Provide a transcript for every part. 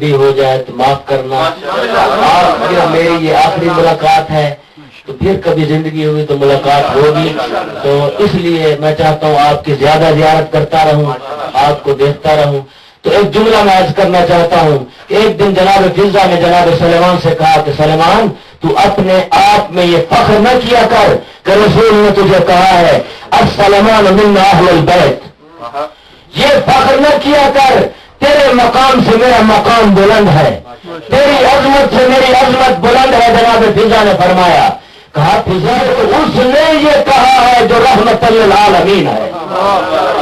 لمبی ہو جائے تو معاف کرنا. میری یہ آخری ملاقات ہے، تو پھر کبھی زندگی ہوگی تو ملاقات ہوگی. تو اس لیے میں چاہتا ہوں آپ کی زیادہ زیارت کرتا رہوں، آپ کو دیکھتا رہوں. تو ایک جملہ میں عرض کرنا چاہتا ہوں کہ ایک دن جناب فضا نے جناب سلیمان سے کہا کہ سلیمان تو اپنے آپ میں یہ فخر نہ کیا کر کہ رسول نے تجھے کہا ہے السلمان من اہل البیت. یہ فخر نہ کیا کر، تیرے مقام سے میرا مقام بلند ہے، تیری عظمت سے میری عظمت بلند ہے. جناب فضا نے فرمایا، کہا فضا اس نے یہ کہا ہے جو رحمت للعالمین ہے،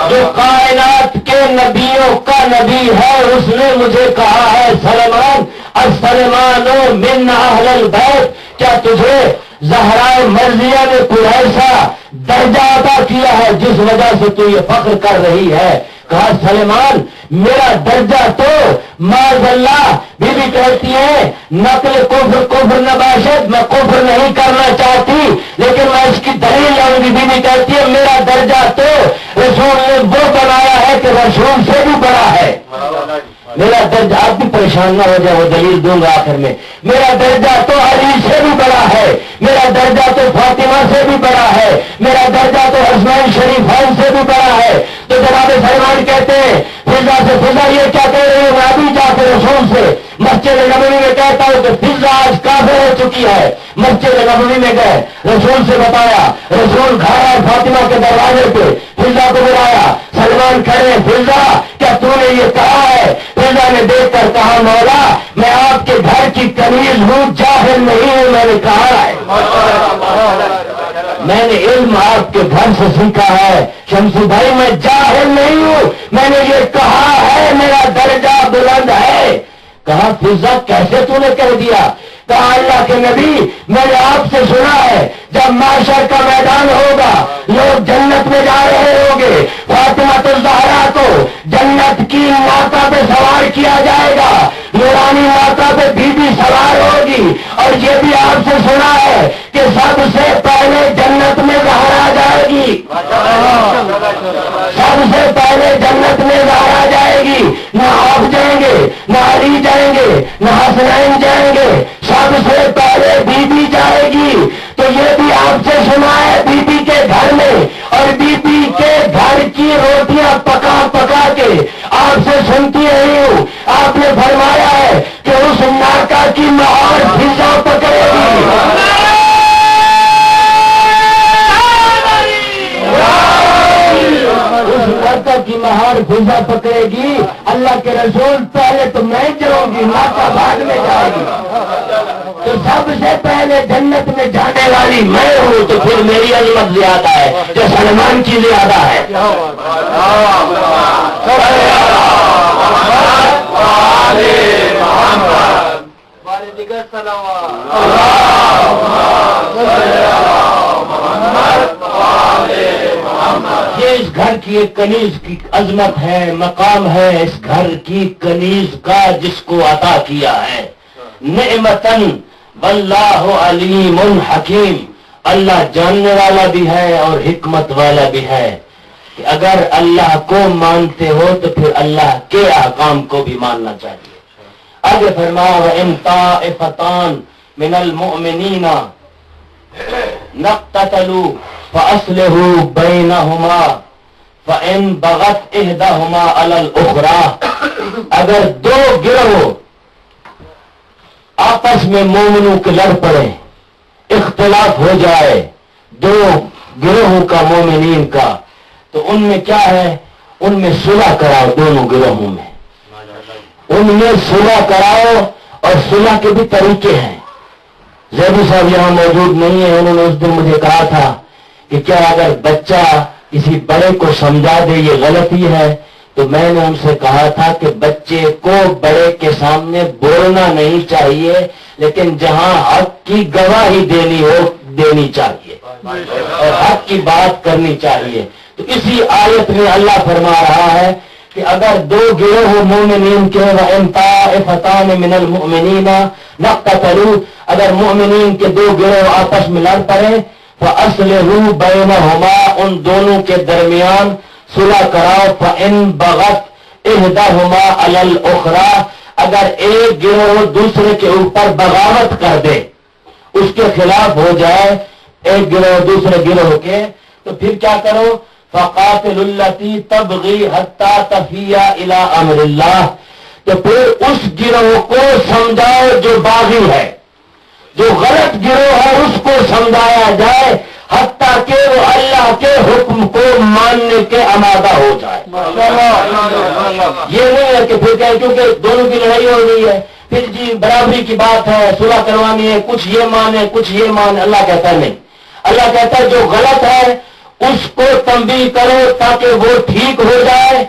جو کائنات کے نبیوں کا نبی ہے، اس نے مجھے کہا ہے سلیمان السلمان من اہل البیت. کیا تجھے زہرائے مرضیہ نے کوئی ایسا درجہ عطا کیا ہے جس وجہ سے تو یہ فخر کر رہی ہے؟ کہا سلیمان میرا درجہ تو معاذ اللہ، بی بی کہتی ہے نقل کفر نباشد، میں کفر نہیں کرنا چاہتی لیکن میں اس کی دلیل لاؤں گی. بی بی کہتی ہے میرا درجہ تو رسول نے وہ بنایا ہے کہ رسول سے بھی بڑا ہے. میرا درجہ، آپ بھی پریشان نہ ہو جائے، وہ دلیل دوں گا آخر میں. میرا درجہ تو علی سے بھی بڑا ہے، میرا درجہ تو فاطمہ سے بھی بڑا ہے، میرا درجہ تو حسنین شریفین سے بھی بڑا ہے. تو جناب سلیمان کہتے ہیں فضا سے، فضا یہ کیا کہہ رہی ہے؟ میں ابھی جا کے رسول سے مسجد نبوی میں کہتا ہوں کہ فضا آج کافر ہو چکی ہے. مسجد نبوی میں گئے، رسول سے بتایا، رسول گھر اور فاطمہ کے دروازے پہ فضا کو بلایا. سلمان کھڑے، فضا کیا تو نے یہ کہا ہے؟ فضا نے دیکھ کر کہا مولا میں آپ کے گھر کی کنیز ہوں، جاہل نہیں ہوں. میں نے کہا ہے میں نے علم آپ کے گھر سے سیکھا ہے شمسی بھائی، میں جاہل نہیں ہوں. میں نے یہ کہا ہے میرا درجہ بلند ہے. کہا فضا کیسے تو نے کہہ دیا؟ کہا اللہ کے نبی میں نے آپ سے سنا ہے جب معاشر کا میدان ہوگا لوگ جنت میں جا رہے ہوں گے، فاطمہ الزہرا کو جنت کی ماتا پہ سوار کیا جائے گا، نورانی ماتا پہ بی بی سوار ہوگی. اور یہ بھی آپ سے سنا ہے کہ سب سے پہلے جنت میں زہرا جائے گی، سب سے پہلے جنت میں زہرا جائے گی. نہ آپ جائیں گے، نہ علی جائیں گے، نہ حسنین جائیں گے، سب سے پہلے بی بی جائے گی. تو یہ بھی آپ سے سنا ہے بی بی کے گھر میں، اور بی بی کے گھر کی روٹیاں پکا پکا کے آپ سے سنتی رہی ہوں. آپ نے فرمایا ہے کہ اس ناکا کی مہار فضا پکڑے گی. اس ناکا کی مہار فضا پکڑے گی. اللہ کے رسول پہلے تو میں چلوں گی، ناکا بعد میں جائے گی. تو سب سے پہلے جنت میں جانے والی میں ہوں، تو پھر میری عظمت زیادہ ہے جو سلمان کی زیادہ ہے. یہ اس گھر کی ایک کنیز کی عظمت ہے، مقام ہے اس گھر کی کنیز کا جس کو عطا کیا ہے. نعمتن واللہ علیم حکیم، اللہ جاننے والا بھی ہے اور حکمت والا بھی ہے. کہ اگر اللہ کو مانتے ہو تو پھر اللہ کے احکام کو بھی ماننا چاہیے. آگے فرمایا وَإِن طَائِفَتَانِ مِنَ الْمُؤْمِنِينَ نَقْتَتَلُوا فَأَصْلِحُوا بَيْنَهُمَا فَإِن بَغَتْ إِحْدَاهُمَا عَلَى الْأُخْرَى. اگر دو گروہ آپس میں مومنوں کے لڑ پڑے، اختلاف ہو جائے دو گروہوں کا مومنین کا، تو ان میں کیا ہے؟ ان میں صلح کراؤ. دونوں گروہوں میں ان میں صلح کراؤ. اور صلح کے بھی طریقے ہیں. زیدی صاحب یہاں موجود نہیں ہیں، انہوں نے اس دن مجھے کہا تھا کہ کیا اگر بچہ کسی بڑے کو سمجھا دے یہ غلطی ہے؟ تو میں نے ان سے کہا تھا کہ بچے کو بڑے کے سامنے بولنا نہیں چاہیے، لیکن جہاں حق کی گواہی دینی ہو دینی چاہیے اور حق کی بات کرنی چاہیے. تو اسی آیت میں اللہ فرما رہا ہے کہ اگر دو گروہ مومنین کے وَإِن طَائِفَتَانِ مِنَ الْمُؤْمِنِينَ نَقْتَتَلُوا، اگر مومنین کے دو گروہ آپس میں لڑ پڑے، فَأَصْلِحُوا بَيْنَهُمَا، ان دونوں کے درمیان صلح کراؤ. فَإِن بَغَتْ إِحْدَاهُمَا عَلَى الْأُخْرَى، اگر ایک گروہ دوسرے کے اوپر بغاوت کر دے، اس کے خلاف ہو جائے ایک گروہ دوسرے گروہ کے، تو پھر کیا کرو؟ فقاتل التی تبغی حتی تفیء الی امر اللہ، تو پھر اس گروہ کو سمجھاؤ جو باغی ہے، جو غلط گروہ ہے اس کو سمجھایا جائے حتیٰ کہ وہ اللہ کے حکم کو ماننے کے آمادہ ہو جائے۔ یہ نہیں ہے کہ پھر کہیں کیونکہ دونوں کی لڑائی ہو رہی ہے، پھر جی برابری کی بات ہے، صلح کروانی ہے، کچھ یہ مانے کچھ یہ مانے۔ اللہ کہتا ہے نہیں، اللہ کہتا ہے جو غلط ہے اس کو تنبیہ کرو تاکہ وہ ٹھیک ہو جائے،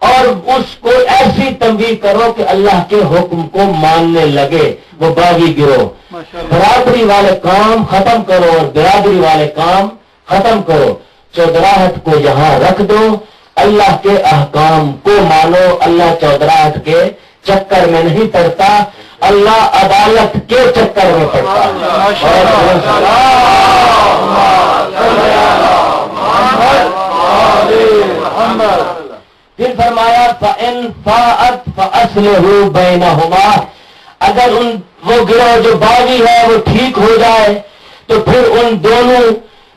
اور اس کو ایسی تنبیہ کرو کہ اللہ کے حکم کو ماننے لگے وہ باغی گروہ۔ برادری والے کام ختم کرو اور برادری والے کام ختم کرو، چودراہٹ کو یہاں رکھ دو، اللہ کے احکام کو مانو۔ اللہ چودراہٹ کے چکر میں نہیں پڑتا، اللہ عدالت کے چکر میں پڑتا ہے۔ پھر فرمایا فَإِن فَاءَتْ فَأَصْلِحُوا بَيْنَهُمَا، اگر وہ گروہ جو باغی ہے وہ ٹھیک ہو جائے تو پھر ان دونوں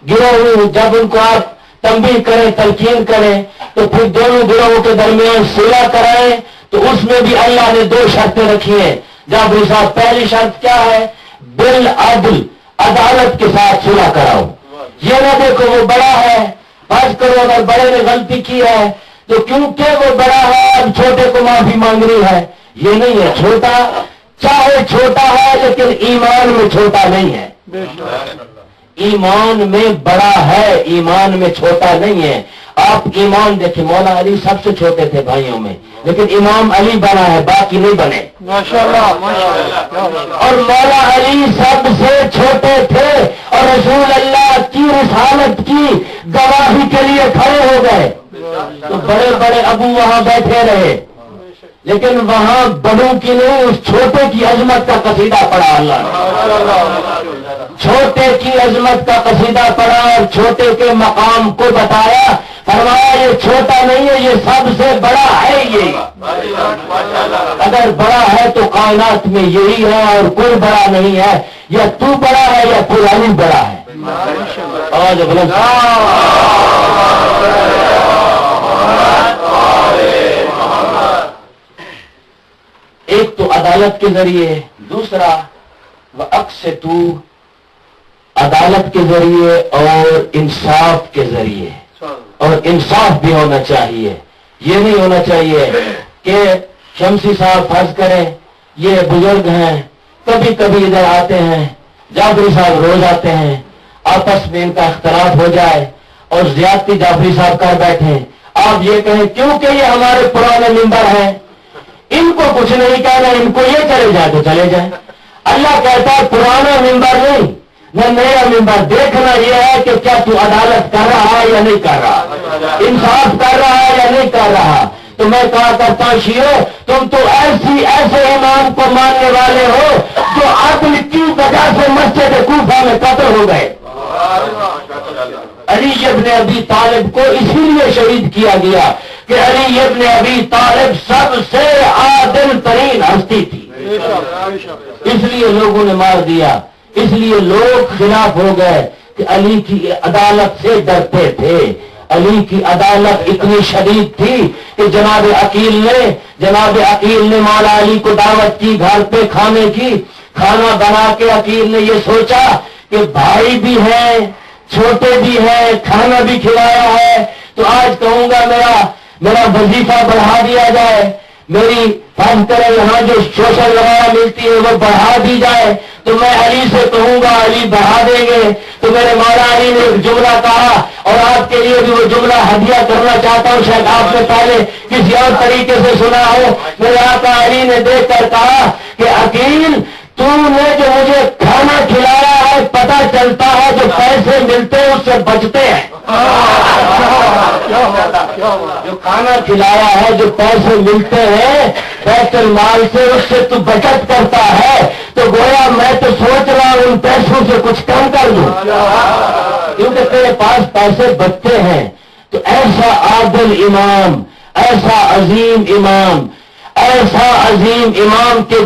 گروہ جب ان کو آپ تنبیہ کریں تلقین کریں تو پھر دونوں گروہوں کے درمیان صلح کرائیں، تو اس میں بھی اللہ نے 2 شرطیں رکھی ہیں۔ جابری صاحب پہلی شرط کیا ہے؟ بالعدل، عدالت کے ساتھ صلح کراؤ۔ یہ نہ دیکھو وہ بڑا ہے، فرض کرو اگر بڑے نے غلطی کی ہے تو کیونکہ وہ بڑا ہے اب چھوٹے کو معافی مانگ رہی ہے، یہ نہیں ہے۔ چھوٹا چاہے چھوٹا ہے لیکن ایمان میں چھوٹا نہیں ہے، ایمان میں بڑا ہے، ایمان میں چھوٹا نہیں ہے۔ آپ ایمان دیکھیں، مولا علی سب سے چھوٹے تھے بھائیوں میں، لیکن امام علی بنا ہے، باقی نہیں بنے۔ اور مولا علی سب سے چھوٹے تھے اور رسول اللہ کی رسالت کی گواہی کے لیے کھڑے ہو گئے، تو بڑے بڑے ابو وہاں بیٹھے رہے، لیکن وہاں بڑوں کی نہیں اس چھوٹے کی عظمت کا قصیدہ پڑھا اللہ نے، چھوٹے کی عظمت کا قصیدہ پڑھا اور چھوٹے کے مقام کو بتایا، فرمایا یہ چھوٹا نہیں ہے، یہ سب سے بڑا ہے۔ یہ اگر بڑا ہے تو کائنات میں یہی ہے اور کوئی بڑا نہیں ہے، یا تو بڑا ہے یا پرانی بڑا ہے۔ ایک تو عدالت کے ذریعے، دوسرا وَأَقْسِطُوا، عدالت کے ذریعے اور انصاف کے ذریعے، اور انصاف بھی ہونا چاہیے۔ یہ نہیں ہونا چاہیے کہ شمسی صاحب فرض کریں یہ بزرگ ہیں، کبھی کبھی ادھر آتے ہیں، جعفری صاحب روز آتے ہیں، آپس میں ان کا اختلاف ہو جائے اور زیادتی جعفری صاحب کر بیٹھے، آپ یہ کہیں کیونکہ یہ ہمارے پرانے ممبر ہیں، ان کو کچھ نہیں کہنا، ان کو یہ چلے جائے تو چلے جائیں۔ اللہ کہتا ہے پرانا ممبر نہیں، نہ نیا ممبر، دیکھنا یہ ہے کہ کیا تو عدالت کر رہا ہے یا نہیں کر رہا، انصاف کر رہا ہے یا نہیں کر رہا۔ تو میں کہا کرتا ہوں شیعو، تم تو ایسے امام کو ماننے والے ہو جو عدل کی وجہ سے مسجد کوفہ میں قتل ہو گئے۔ علی ابن ابی طالب کو اسی لیے شہید کیا گیا کہ علی ابن ابی طالب سب سے عادل ترین ہستی تھی، اس لیے لوگوں نے مار دیا، اس لیے لوگ خلاف ہو گئے کہ علی کی عدالت سے ڈرتے تھے۔ علی کی عدالت اتنی شدید تھی کہ جناب عقیل نے مولا علی کو دعوت کی گھر پہ کھانے کی، کھانا بنا کے عقیل نے یہ سوچا کہ بھائی بھی ہیں چھوٹے بھی ہیں، کھانا بھی کھلایا ہے، تو آج کہوں گا میرا وظیفہ بڑھا دیا جائے، میری فرض کریں یہاں جو شوشل وغیرہ ملتی ہے وہ بڑھا دی جائے، تو میں علی سے کہوں گا علی بڑھا دیں گے۔ تو میرے مولا علی نے ایک جملہ کہا اور آپ کے لیے بھی وہ جملہ ہدیہ کرنا چاہتا ہوں، شاید آپ نے پہلے کسی اور طریقے سے سنا ہو۔ میرے آقا علی نے دیکھ کر کہا کہ عقیل تو نے جو مجھے کھانا کھلایا ہے پتہ چلتا ہے جو پیسے ملتے ہیں اس سے بچتے ہیں، جو کھانا کھلایا ہے جو پیسے ملتے ہیں بیت المال سے اس سے تو بچت کرتا ہے، تو گویا میں تو سوچ رہا ہوں ان پیسوں سے کچھ کم کر دوں کیونکہ تیرے پاس پیسے بچتے ہیں۔ تو ایسا عادل امام، ایسا عظیم امام ایسا عظیم امام کے جو